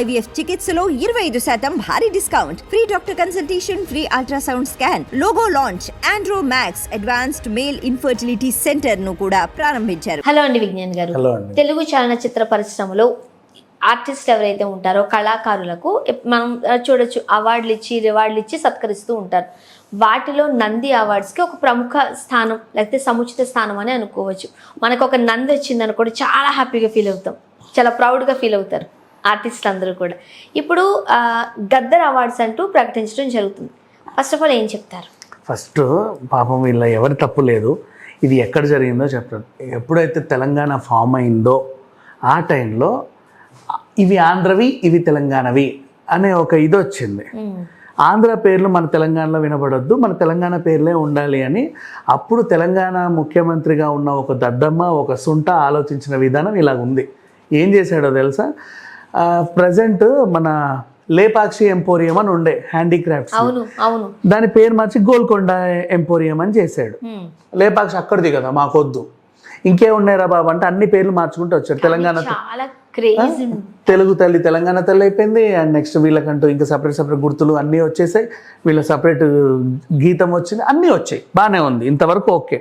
IVF చికిత్సలో 25% భారీ discount, free doctor consultation, free ultrasound scan, logo launch, Andro max advanced male infertility centre ను కూడా ప్రారంభించారు. Hello అండి విజ్ఞాన్ గారు. తెలుగు చలనచిత్ర పరిశ్రమలో ఆర్టిస్ట్ ఎవరైతే ఉంటారో కళాకారులకు మనం చూడొచ్చు అవార్డులు ఇచ్చి రివార్డులు ఇచ్చి సత్కరిస్తూ ఉంటారు. వాటిలో నంది అవార్డ్స్కి ఒక ప్రముఖ స్థానం లేకపోతే సముచిత స్థానం అని అనుకోవచ్చు. మనకు ఒక నంది వచ్చిందని కూడా చాలా హ్యాపీగా ఫీల్ అవుతాం, చాలా ప్రౌడ్గా ఫీల్ అవుతారు ఆర్టిస్టులు అందరూ కూడా. ఇప్పుడు గద్దర్ అవార్డ్స్ అంటూ ప్రకటించడం జరుగుతుంది. ఫస్ట్ ఆఫ్ ఆల్ ఏం చెప్తారు? ఫస్ట్ పాపం వీళ్ళ ఎవరి తప్పు లేదు, ఇది ఎక్కడ జరిగిందో చెప్తారు. ఎప్పుడైతే తెలంగాణ ఫామ్ అయిందో ఆ టైంలో ఇవి ఆంధ్రవి ఇవి తెలంగాణవి అనే ఒక ఇది వచ్చింది. ఆంధ్ర పేర్లు మన తెలంగాణలో వినబడొద్దు, మన తెలంగాణ పేర్లే ఉండాలి అని అప్పుడు తెలంగాణ ముఖ్యమంత్రిగా ఉన్న ఒక దద్దమ్మ ఒక సుంట ఆలోచించిన విధానం ఇలా ఉంది. ఏం చేశాడో తెలుసా? ప్రజెంట్ మన లేపాక్షి ఎంపోరియం అని ఉండే హ్యాండీక్రాఫ్ట్స్, దాని పేరు మార్చి గోల్కొండ ఎంపోరియం అని చేశాడు. లేపాక్షి అక్కడిది కదా, మాకొద్దు, ఇంకే ఉన్నాయిరా బాబు అంటే అన్ని పేర్లు మార్చుకుంటూ వచ్చాడు. తెలంగాణ తెలుగు తల్లి తెలంగాణ తల్లి అయిపోయింది. అండ్ నెక్స్ట్ వీళ్ళకంటూ ఇంకా సపరేట్ గుర్తులు అన్నీ వచ్చేసాయి, వీళ్ళ సపరేట్ గీతం వచ్చింది, అన్నీ వచ్చాయి, బాగానే ఉంది, ఇంతవరకు ఓకే.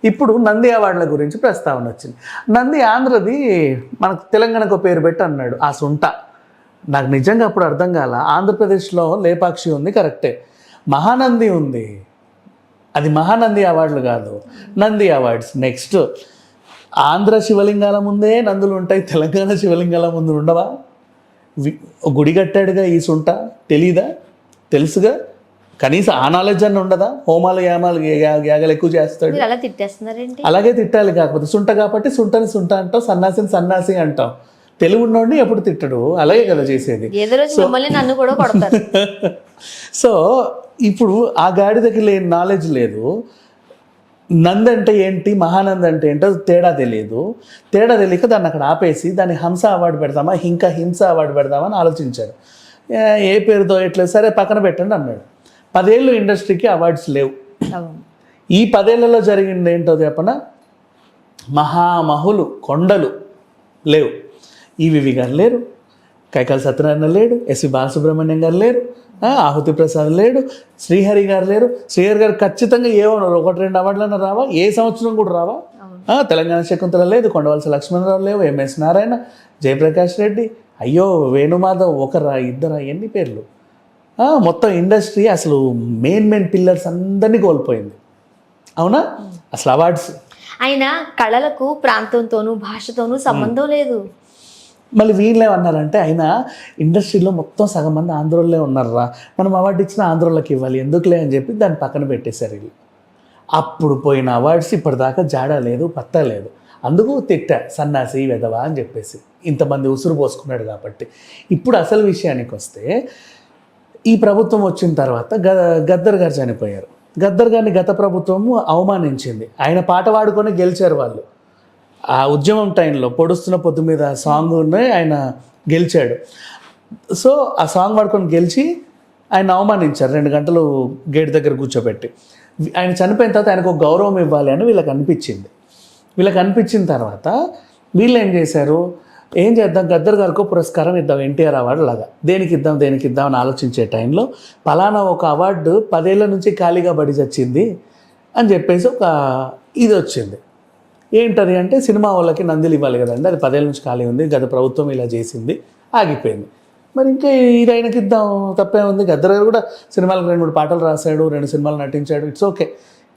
ఇప్పుడు నంది అవార్డుల గురించి ప్రస్తావన వచ్చింది. నంది ఆంధ్రది, మనకు తెలంగాణకు పేరు పెట్టి అన్నాడు ఆ సుంట. నాకు నిజంగా అప్పుడు అర్థం కాల. ఆంధ్రప్రదేశ్లో లేపాక్షి ఉంది కరెక్టే, మహానంది ఉంది, అది మహానంది అవార్డులు కాదు, నంది అవార్డ్స్. నెక్స్ట్ ఆంధ్ర శివలింగాల ముందే నందులు ఉంటాయి, తెలంగాణ శివలింగాల ముందు ఉండవా? గుడి కట్టాడుగా ఈ సుంట, తెలీదా? తెలుసుగా, కనీసం ఆ నాలెడ్జ్ అన్న ఉండదా? హోమాలు యాగాలు ఎక్కువ చేస్తాడు, అలాగే తిట్టాలి. కాకపోతే సుంట కాబట్టి సుంటని సుంట అంటాం, సన్నాసిని సన్నాసి అంటాం. తెలుగు ఉన్నోడిని ఎప్పుడు తిట్టడు, అలాగే కదా చేసేది. సో ఇప్పుడు ఆ గాడిదకి లేని నాలెడ్జ్ లేదు. నంది అంటే ఏంటి, మహానంది అంటే ఏంటో తేడా తెలియదు. తేడా తెలియక దాన్ని అక్కడ ఆపేసి దాన్ని హంస అవార్డు పెడదామా, ఇంకా హింస అవార్డు పెడదామా అని ఆలోచించారు. ఏ పేరుతో ఎట్లా, సరే పక్కన పెట్టండి అన్నాడు. 10 ఏళ్ళు ఇండస్ట్రీకి అవార్డ్స్ లేవు. ఈ 10 ఏళ్లలో జరిగింది ఏంటో చెప్పనా? మహామహులు కొండలు లేవు. ఈవివి గారు లేరు, కైకాల సత్యనారాయణ లేడు, ఎస్వి బాలసుబ్రహ్మణ్యం గారు లేరు, ఆహుతి ప్రసాద్ లేడు, శ్రీహరి గారు లేరు. శ్రీహరి గారు ఖచ్చితంగా ఏమన్నారు, 1-2 అవార్డులన్నా రావా? ఏ సంవత్సరం కూడా రావా? తెలంగాణ శకుంతల లేదు, కొండవలస లక్ష్మణరావు లేవు, ఎంఎస్ నారాయణ, జయప్రకాష్ రెడ్డి, అయ్యో వేణుమాధవ్, ఒకరా ఇద్దరా, ఎన్ని పేర్లు. మొత్తం ఇండస్ట్రీ అసలు మెయిన్ పిల్లర్స్ అందరినీ కోల్పోయింది. అవునా? అసలు అవార్డ్స్ ఆయన కళలకు ప్రాంతంతోనూ భాషతోనూ సంబంధం లేదు. మళ్ళీ వీళ్ళు ఏమన్నారంటే, ఆయన ఇండస్ట్రీలో మొత్తం సగం మంది ఆంధ్రోళ్ళే ఉన్నారా, మనం అవార్డు ఇచ్చిన ఆంధ్రోళ్ళకి ఇవ్వాలి, ఎందుకులే అని చెప్పి దాన్ని పక్కన పెట్టేశారు వీళ్ళు. అప్పుడు పోయిన అవార్డ్స్ ఇప్పటిదాకా జాడా లేదు, పత్తా లేదు. అందుకు తిట్టా, సన్నాసి వెధవా అని చెప్పేసి, ఇంతమంది ఉసురు పోసుకున్నాడు కాబట్టి. ఇప్పుడు అసలు విషయానికి వస్తే, ఈ ప్రభుత్వం వచ్చిన తర్వాత గద్దర్ గారు చనిపోయారు. గద్దర్ గారిని గత ప్రభుత్వము అవమానించింది. ఆయన పాట పాడుకొని గెలిచారు వాళ్ళు. ఆ ఉద్యమం టైంలో పొడుస్తున్న పొద్దు మీద సాంగ్ని ఆయన గెలిచాడు. సో ఆ సాంగ్ పాడుకొని గెలిచి ఆయన అవమానించారు, 2 గంటలు గేట్ దగ్గర కూర్చోబెట్టి. ఆయన చనిపోయిన తర్వాత ఆయనకు ఒక గౌరవం ఇవ్వాలి అని వీళ్ళకి అనిపించింది. వీళ్ళకి అనిపించిన తర్వాత వీళ్ళు ఏం చేశారు, ఏం చేద్దాం, గద్దర్ గారికి పురస్కారం ఇద్దాం, ఎన్టీఆర్ అవార్డు లాగా. దేనికి ఇద్దాం అని ఆలోచించే టైంలో పలానా ఒక అవార్డు 10 ఏళ్ల నుంచి ఖాళీగా బడి చచ్చింది అని చెప్పేసి ఒక ఇది వచ్చింది. ఏంటది అంటే, సినిమా వాళ్ళకి నందులు ఇవ్వాలి కదండి, అది 10 ఏళ్ళ నుంచి ఖాళీ ఉంది, గత ప్రభుత్వం ఇలా చేసింది, ఆగిపోయింది. మరి ఇంకా ఇది ఆయనకి ఇద్దాం, తప్పే ఉంది. గద్దర్ గారు కూడా సినిమాలకు 2-3 పాటలు రాశాడు, 2 సినిమాలు నటించాడు, ఇట్స్ ఓకే,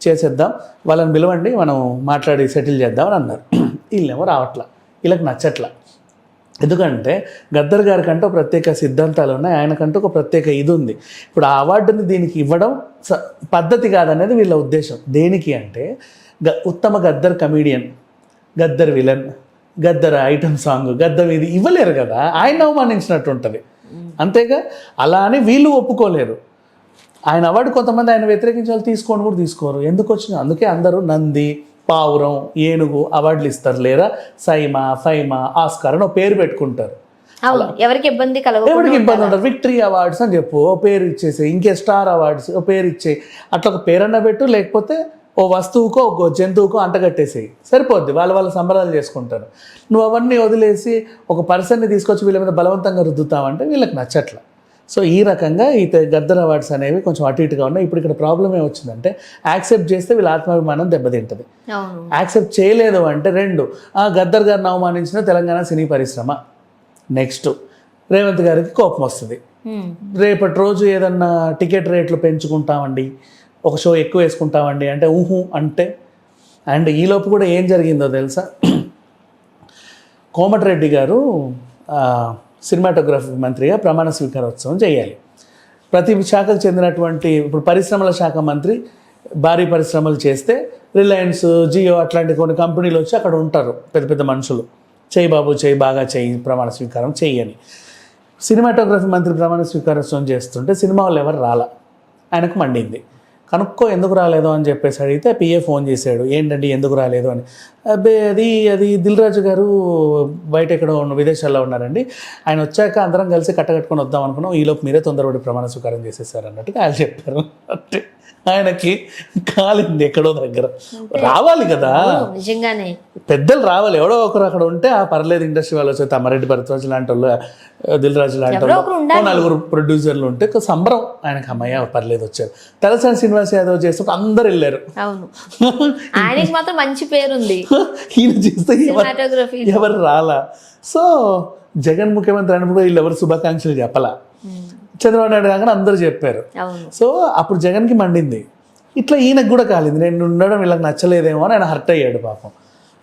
చేసేద్దాం, వాళ్ళని పిలవండి, మనం మాట్లాడి సెటిల్ చేద్దాం అని అన్నారు. వీళ్ళేమో రావట్లా, వీళ్ళకి నచ్చట్లా. ఎందుకంటే గద్దర్ గారికంటే ఒక ప్రత్యేక సిద్ధాంతాలు ఉన్నాయి, ఆయనకంటూ ఒక ప్రత్యేక ఇది ఉంది. ఇప్పుడు ఆ అవార్డుని దీనికి ఇవ్వడం పద్ధతి కాదనేది వీళ్ళ ఉద్దేశం. దేనికి అంటే, ఉత్తమ Gaddar comedian, Gaddar villain, Gaddar item song, Gaddar ఇది ఇవ్వలేరు కదా, ఆయన అవమానించినట్టు ఉంటుంది. అంతేగా, అలా అని వీళ్ళు ఒప్పుకోలేరు. ఆయన అవార్డు కొంతమంది ఆయన వ్యతిరేకించాలి, తీసుకోని కూడా తీసుకోరు. ఎందుకు వచ్చినా, అందుకే అందరూ నంది, పావురం, ఏనుగు అవార్డులు ఇస్తారు, లేదా సైమా, ఫైమా, ఆస్కార్ అని పేరు పెట్టుకుంటారు. ఎవరికి ఇబ్బంది ఉండదు. విక్టరీ అవార్డ్స్ అని చెప్పు, ఓ పేరు ఇచ్చేసి, ఇంకే స్టార్ అవార్డ్స్ ఓ పేరు ఇచ్చే, అట్లా ఒక పేరన్నా పెట్టు, లేకపోతే ఓ వస్తువుకో ఒక జంతువుకో అంటగట్టేసేయి, సరిపోద్ది, వాళ్ళ సంబరాలు చేసుకుంటారు. నువ్వు అవన్నీ వదిలేసి ఒక పర్సన్ని తీసుకొచ్చి వీళ్ళ మీద బలవంతంగా రుద్దుతావంటే వీళ్ళకి నచ్చట్ల. సో ఈ రకంగా ఈ గద్దర్ అవార్డ్స్ అనేవి కొంచెం అటు ఇటుగా ఉన్నాయి. ఇప్పుడు ఇక్కడ ప్రాబ్లం ఏమొచ్చిందంటే యాక్సెప్ట్ చేస్తే వీళ్ళ ఆత్మాభిమానం దెబ్బతింటుంది, యాక్సెప్ట్ చేయలేదు అంటే రెండు, గద్దర్ గారిని అవమానించిన తెలంగాణ సినీ పరిశ్రమ, నెక్స్ట్ రేవంత్ గారికి కోపం వస్తుంది, రేపటి రోజు ఏదన్నా టికెట్ రేట్లు పెంచుకుంటామండి, ఒక షో ఎక్కువ వేసుకుంటామండి అంటే ఊహు అంటే. అండ్ ఈలోపు కూడా ఏం జరిగిందో తెలుసా, కోమటిరెడ్డి గారు సినిమాటోగ్రఫీ మంత్రిగా ప్రమాణ స్వీకారోత్సవం చేయాలి. ప్రతి శాఖకు చెందినటువంటి, ఇప్పుడు పరిశ్రమల శాఖ మంత్రి భారీ పరిశ్రమలు చేస్తే రిలయన్స్, జియో అట్లాంటి కొన్ని కంపెనీలు వచ్చి అక్కడ ఉంటారు పెద్ద పెద్ద మనుషులు, చేయి బాబు చేయి బాగా చేయి ప్రమాణ స్వీకారం చెయ్యని. సినిమాటోగ్రఫీ మంత్రి ప్రమాణ స్వీకారోత్సవం చేస్తుంటే సినిమా వాళ్ళు ఎవరు రాలా, ఆయనకు మండింది. కనుక్కో ఎందుకు రాలేదు అని చెప్పేసి అడిగితే పిఏ ఫోన్ చేశాడు, ఏంటండి ఎందుకు రాలేదు అని. అబ్బే అది దిల్ రాజు గారు బయట ఎక్కడో విదేశాల్లో ఉన్నారండి, ఆయన వచ్చాక అందరం కలిసి కట్టకట్టుకొని వద్దాం అనుకున్నాం, ఈలోపు మీరే తొందరపడి ప్రమాణ స్వీకారం చేసేసారు అన్నట్టుగా ఆయన చెప్పారు. అంటే ఆయనకి కాలింది ఎక్కడో దగ్గర. రావాలి కదా నిజంగానే, పెద్దలు రావాలి, ఎవడో ఒకరు అక్కడ ఉంటే పర్లేదు. ఇండస్ట్రీ వాళ్ళు వచ్చే తమ్మారెడ్డి భరద్వాజ్ లాంటి వాళ్ళు, దిల్ రాజు లాంటి వాళ్ళు, నలుగురు ప్రొడ్యూసర్లు ఉంటే సంబరం ఆయనకి, అమ్మయ్య పర్లేదు వచ్చారు. తలసాని శ్రీనివాస్ యాదవ్ చేస్తే అందరు వెళ్ళారు, అవును ఆయనకి మాత్రం మంచి పేరుంది, ఈయన చేస్తే ఎవరు రాలా. సో జగన్ ముఖ్యమంత్రి అయినప్పుడు వీళ్ళు ఎవరు శుభాకాంక్షలు చెప్పలా, చంద్రబాబు నాయుడు కాకుండా అందరూ చెప్పారు. సో అప్పుడు జగన్కి మండింది, ఇట్లా ఈయనకు కూడా కాలింది, నేను ఉండడం వీళ్ళకి నచ్చలేదేమో అని ఆయన హర్ట్ అయ్యాడు పాపం.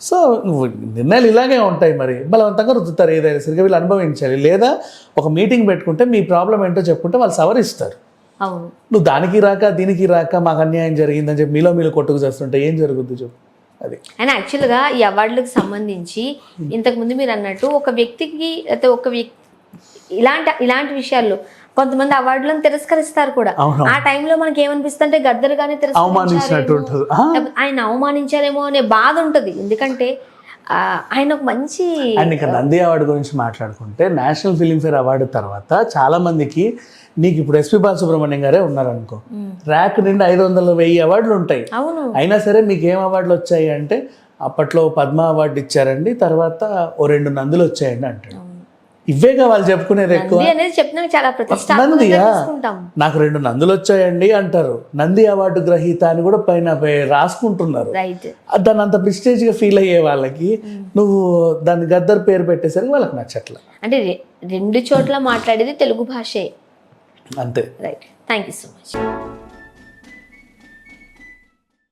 సో నువ్వు నిర్ణయాలు ఇలాగే ఉంటాయి, మరి బలవంతంగా రుద్దుతారు ఏదైనా సరిగ్గా, వీళ్ళు అనుభవించాలి. లేదా ఒక మీటింగ్ పెట్టుకుంటే మీ ప్రాబ్లం ఏంటో చెప్పుకుంటే వాళ్ళు సవరిస్తారు. నువ్వు దానికి రాక దీనికి రాక మాకు అన్యాయం జరిగిందని చెప్పి మీలో కొట్టుకు చేస్తుంటే ఏం జరుగుద్ది చెప్పు. అది అండ్ యాక్చువల్గా ఈ అవార్డులకు సంబంధించి ఇంతకుముందు మీరు అన్నట్టు ఒక వ్యక్తికి అయితే ఇలాంటి విషయాల్లో కొంతమంది అవార్డులను తిరస్కరిస్తారు కూడా. ఆ టైంలో మనకి ఏమనిపిస్తుంది అంటే గద్దర్ గానే ఆయన అవమానించారేమో అనే బాధ ఉంటుంది, ఎందుకంటే ఆయన ఒక మంచి. అండ్ ఇక నంది అవార్డు గురించి మాట్లాడుకుంటే నేషనల్ ఫిలింఫేర్ అవార్డు తర్వాత చాలా మందికి, నీకు ఇప్పుడు ఎస్పి బాలసుబ్రహ్మణ్యం గారే ఉన్నారనుకో, ర్యాక్ నిండా 500-1000 అవార్డులు ఉంటాయి, అయినా సరే మీకు ఏం అవార్డులు వచ్చాయి అంటే అప్పట్లో పద్మ అవార్డు ఇచ్చారండి, తర్వాత ఓ 2 నందులు వచ్చాయండి అంటాడు. ఇవేగా వాళ్ళు చెప్పుకునేది ఎక్కువ. నందియా, నాకు 2 నందులు వచ్చాయండి అంటారు, నంది అవార్డు గ్రహీత అని కూడా పైన రాసుకుంటున్నారు. దాన్ని అంత ప్రిస్టేజ్గా ఫీల్ అయ్యే వాళ్ళకి నువ్వు దాన్ని గద్దర్ పేరు పెట్టేసరికి వాళ్ళకి నచ్చట్ల. అంటే 2 చోట్ల మాట్లాడేది తెలుగు భాషే అంతే. Right, thank you so much.